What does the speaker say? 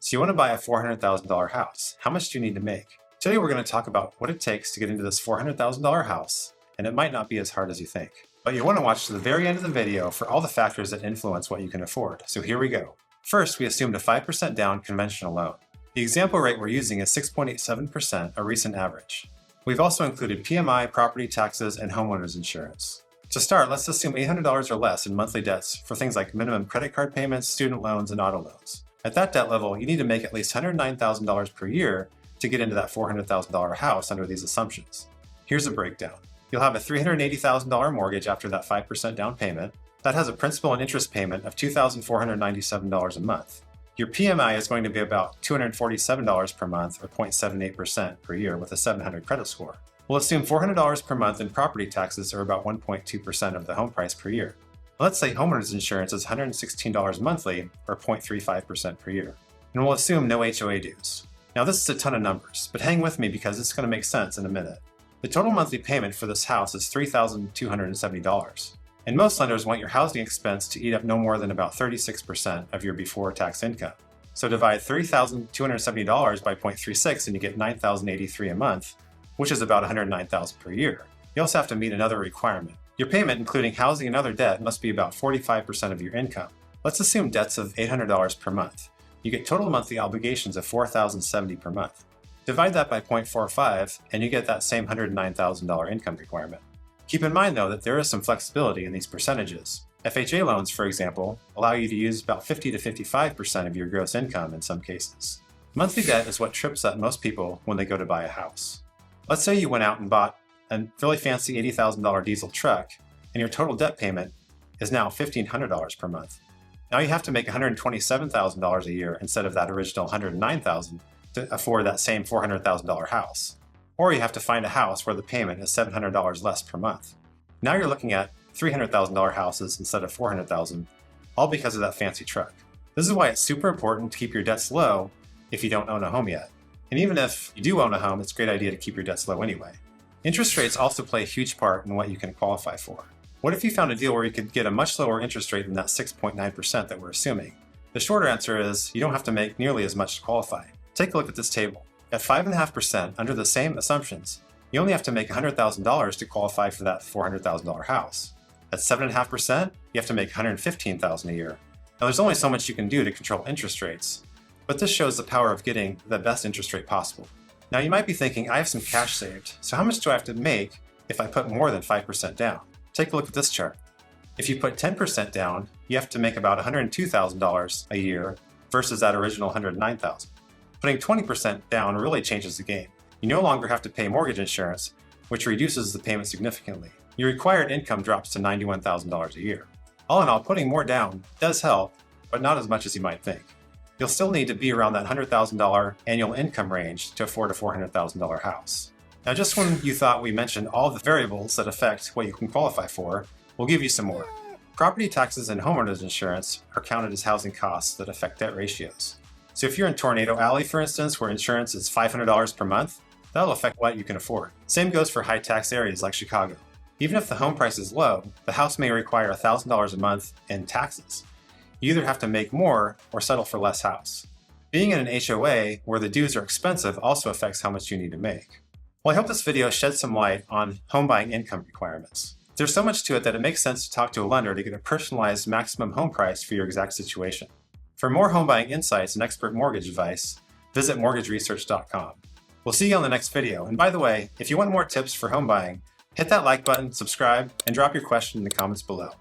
So you want to buy a $400,000 house. How much do you need to make? Today we're going to talk about what it takes to get into this $400,000 house, and it might not be as hard as you think. But you'll want to watch to the very end of the video for all the factors that influence what you can afford. So here we go. First, we assumed a 5% down conventional loan. The example rate we're using is 6.87%, a recent average. We've also included PMI, property taxes, and homeowners insurance. To start, let's assume $800 or less in monthly debts for things like minimum credit card payments, student loans, and auto loans. At that debt level, you need to make at least $109,000 per year to get into that $400,000 house under these assumptions. Here's a breakdown. You'll have a $380,000 mortgage after that 5% down payment. That has a principal and interest payment of $2,497 a month. Your PMI is going to be about $247 per month, or 0.78% per year, with a 700 credit score. We'll assume $400 per month in property taxes, or about 1.2% of the home price per year. Let's say homeowners insurance is $116 monthly, or 0.35% per year. And we'll assume no HOA dues. Now this is a ton of numbers, but hang with me because it's going to make sense in a minute. The total monthly payment for this house is $3,270. And most lenders want your housing expense to eat up no more than about 36% of your before tax income. So divide $3,270 by 0.36 and you get $9,083 a month, which is about $109,000 per year. You also have to meet another requirement. Your payment, including housing and other debt, must be about 45% of your income. Let's assume debts of $800 per month. You get total monthly obligations of $4,070 per month. Divide that by 0.45 and you get that same $109,000 income requirement. Keep in mind though that there is some flexibility in these percentages. FHA loans, for example, allow you to use about 50 to 55% of your gross income in some cases. Monthly debt is what trips up most people when they go to buy a house. Let's say you went out and bought a really fancy $80,000 diesel truck, and your total debt payment is now $1,500 per month. Now you have to make $127,000 a year instead of that original $109,000 to afford that same $400,000 house. Or you have to find a house where the payment is $700 less per month. Now you're looking at $300,000 houses instead of $400,000, all because of that fancy truck. This is why it's super important to keep your debts low if you don't own a home yet. And even if you do own a home, it's a great idea to keep your debts low anyway. Interest rates also play a huge part in what you can qualify for. What if you found a deal where you could get a much lower interest rate than that 6.9% that we're assuming? The shorter answer is you don't have to make nearly as much to qualify. Take a look at this table. At 5.5%, under the same assumptions, you only have to make $100,000 to qualify for that $400,000 house. At 7.5%, you have to make $115,000 a year. Now there's only so much you can do to control interest rates, but this shows the power of getting the best interest rate possible. Now you might be thinking, I have some cash saved, so how much do I have to make if I put more than 5% down? Take a look at this chart. If you put 10% down, you have to make about $102,000 a year versus that original $109,000. Putting 20% down really changes the game. You no longer have to pay mortgage insurance, which reduces the payment significantly. Your required income drops to $91,000 a year. All in all, putting more down does help, but not as much as you might think. You'll still need to be around that $100,000 annual income range to afford a $400,000 house. Now, just when you thought we mentioned all the variables that affect what you can qualify for, we'll give you some more. Property taxes and homeowners insurance are counted as housing costs that affect debt ratios. So if you're in Tornado Alley, for instance, where insurance is $500 per month, that'll affect what you can afford. Same goes for high tax areas like Chicago. Even if the home price is low, the house may require $1,000 a month in taxes. You either have to make more or settle for less house. Being in an HOA where the dues are expensive also affects how much you need to make. Well, I hope this video sheds some light on home buying income requirements. There's so much to it that it makes sense to talk to a lender to get a personalized maximum home price for your exact situation. For more home buying insights and expert mortgage advice, visit mortgageresearch.com. We'll see you on the next video. And by the way, if you want more tips for home buying, hit that like button, subscribe, and drop your question in the comments below.